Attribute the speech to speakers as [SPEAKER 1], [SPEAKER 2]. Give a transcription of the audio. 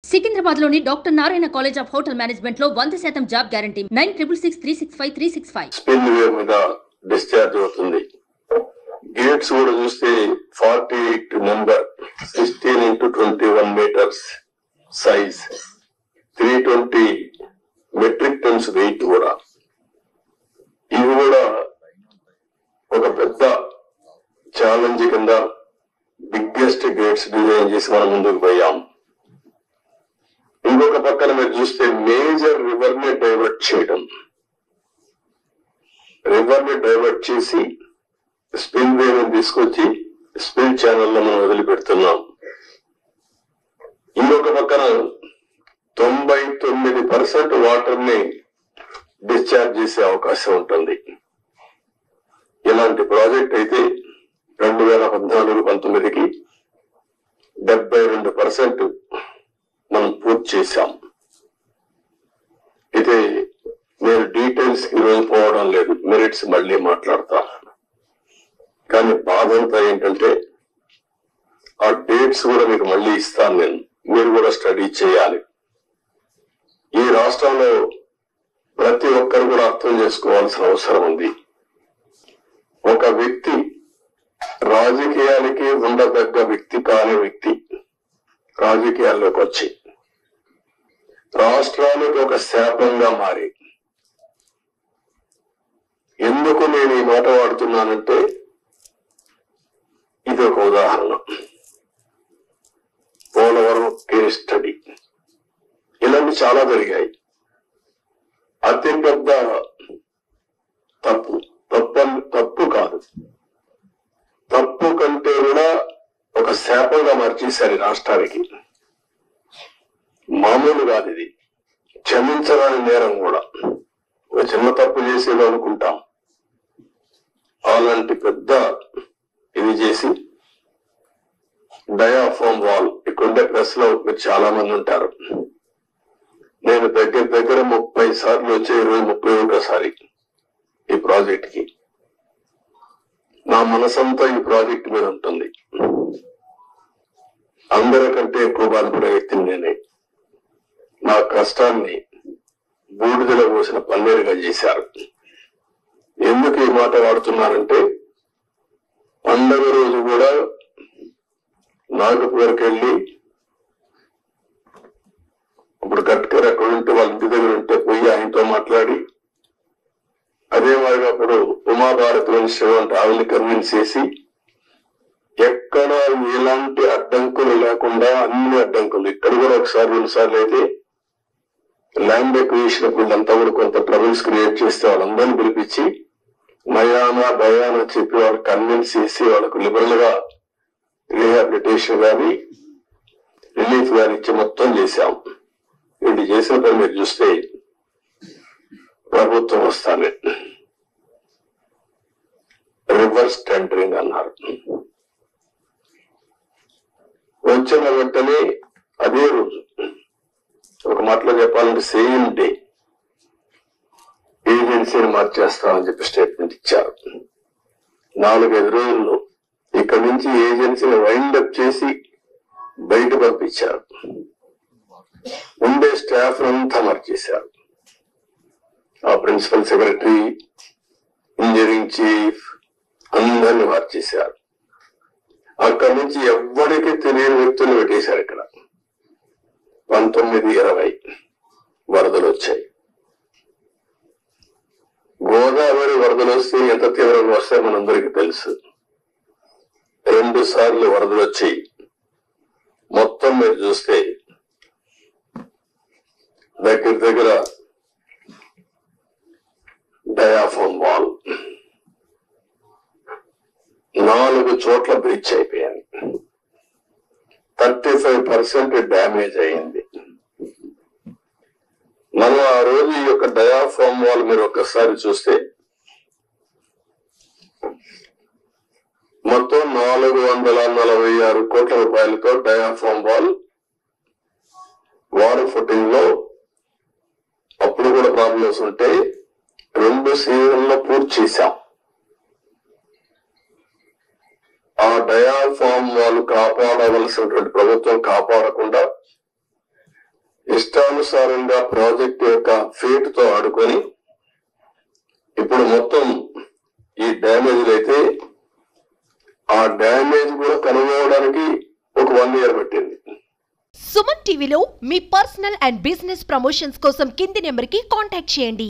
[SPEAKER 1] సికింద్రాబాద్ లోని doctor Narayana college of hotel management లో 100% job guarantee 966365
[SPEAKER 2] spillway మీద డిశ్చార్జ్ అవుతుంది. గేట్స్ కూడా చూస్తే 48 number 16x21 metres size 320 metric tons weight కూడా. ఇది కూడా ఒక పెద్ద ఛాలెంజ్ కింద బిగ్గెస్ట్ గేట్స్ డిజైన్ చేసి మనం ముందుకు పోయాం. ఇంకొక పక్కన మీరు చూస్తే మేజర్ రివర్ ని డైవర్ట్ చేయడం, రివర్ ని డైవర్ట్ చేసి స్పిల్ వేవ్ తీసుకొచ్చి స్పిల్ ఛానల్లో మనం వదిలిపెడుతున్నాం. ఇంకొక పక్కన 99% వాటర్ ని డిశ్చార్జ్ చేసే అవకాశం ఉంటుంది. ఇలాంటి ప్రాజెక్ట్ అయితే 2014-19కి 72% మనం పూర్తి చేశాం. అయితే నేను డీటెయిల్స్ కి రోజు పోవడం లేదు, మెరిట్స్ మళ్ళీ మాట్లాడతా. కానీ బాధ అంతా ఏంటంటే ఆ డేట్స్ కూడా మీకు మళ్ళీ ఇస్తాను నేను, మీరు కూడా స్టడీ చేయాలి. ఈ రాష్ట్రంలో ప్రతి ఒక్కరు కూడా అర్థం చేసుకోవాల్సిన అవసరం ఉంది. ఒక వ్యక్తి రాజకీయాలకి ఉండదగ్గ వ్యక్తి కాని వ్యక్తి రాజకీయాల్లోకి వచ్చి రాష్ట్రానికి ఒక శాపంగా మారి, ఎందుకు నేను ఈ మాట వాడుతున్నానంటే ఇది ఒక ఉదాహరణ. పోలవరం కేస్ స్టడీ, ఇలాంటి చాలా జరిగాయి. అతిపెద్ద తప్పు కాదు, తప్పు కంటే కూడా ఒక శాపంగా మార్చేశారు రాష్ట్రానికి. మామూలు కాదు ఇది, క్షమించరాని నేరం కూడా. ఒక చిన్న తప్పు చేసేదో అనుకుంటాం, అలాంటి పెద్ద ఇది చేసి డయాఫామ్ వాల్. ఇక్కడుండే ప్రెస్ లో మీరు చాలా మంది ఉంటారు. నేను దగ్గర 30 సార్లు వచ్చే 31సారి ఈ ప్రాజెక్ట్ కి. నా మనసంతా ఈ ప్రాజెక్ట్ మీద ఉంటుంది. అందరికంటే ఎక్కువ బాధపడే వ్యక్తిని నేనే. నా కష్టాన్ని బూడిదలో పోసిన పన్నీరుగా చేశారు. ఎందుకు ఈ మాట వాడుతున్నానంటే, పండగ రోజు కూడా నాగపూర్కి వెళ్ళి, ఇప్పుడు గట్కర్ అక్కడ ఉంటే వాళ్ళ ఇంటి దగ్గర ఉంటే పోయి ఆయనతో మాట్లాడి, అదే మాదిరిగా అప్పుడు ఉమాభారత్ మినిస్టర్ అంటే ఆవిల్ని కన్విన్స్ చేసి, ఎక్కడ ఎలాంటి అడ్డంకులు లేకుండా అన్ని అడ్డంకులు, ఇక్కడ కూడా ఒకసారి 2 సార్లు అయితే ల్యాండ్ ఎక్విజిషన్ అప్పుడంతా కూడా కొంత ట్రబుల్స్ క్రియేట్ చేస్తే వాళ్ళందరినీ పిలిపించి నయానా భయానా చెప్పి వాళ్ళు కన్విన్స్ చేసి వాళ్ళకు లిబరల్ గా రీహాబిలిటేషన్ గాని రిలీఫ్ గాని ఇచ్చి మొత్తం చేశాం. ఇది చేసిన పని మీరు చూస్తే ప్రభుత్వం వస్తానే రివర్స్ టెండరింగ్ అన్నారు. వచ్చిన వెంటనే అదే రోజు, ఒక మాటలో చెప్పాలంటే సేమ్ డే, ఏజెన్సీని మార్చేస్తామని చెప్పి స్టేట్మెంట్ ఇచ్చారు. 4-5 రోజుల్లో ఇక్కడి నుంచి ఏజెన్సీని వైండప్ చేసి బయట పంపించారు. ఉండే స్టాఫ్ అంతా మార్చేశారు. ఆ ప్రిన్సిపల్ సెక్రటరీ, ఇంజనీరింగ్ చీఫ్ అందరినీ మార్చేశారు. అక్కడి నుంచి ఎవ్వరికి తెలియని వ్యక్తులు పెట్టేశారు. ఇక్కడ 19-20 వరదలు వచ్చాయి. గోదావరి వరదలు వస్తే ఎంత తీవ్రంగా వస్తాయో మనందరికీ తెలుసు. 2 సార్లు వరదలు వచ్చి మొత్తం మీరు చూస్తే దగ్గర డయాఫామ్ వాల్ 4 చోట్ల బ్రీచ్ అయిపోయాయి. 35% డ్యామేజ్ అయింది. మనం ఆ రోజు ఈ యొక్క డయాఫామ్ వాల్ మీరు ఒక్కసారి చూస్తే మొత్తం 446 కోట్ల రూపాయలతో డయాఫామ్ వాల్ వాటర్ ఫుటింగ్ లో అప్పుడు కూడా ప్రాబ్లమ్స్ ఉంటే 2 సీజన్లో పూర్తి చేశాం. ఆ డయాఫామ్ వాళ్ళు కాపాడవలసినటువంటి ప్రభుత్వం కాపాడకుండా ఇష్టానుసారంగా ప్రాజెక్ట్ యొక్క ఫేట్ తో ఆడుకొని ఇప్పుడు మొత్తం ఈ డ్యామేజ్ అయితే ఆ డ్యామేజ్ కూడా కనుగొనడానికి ఒక 1 year పట్టింది.
[SPEAKER 3] సుమన్ టీవీలో మీ పర్సనల్ అండ్ బిజినెస్ ప్రమోషన్స్ కోసం కింది నెంబర్కి కాంటాక్ట్ చేయండి.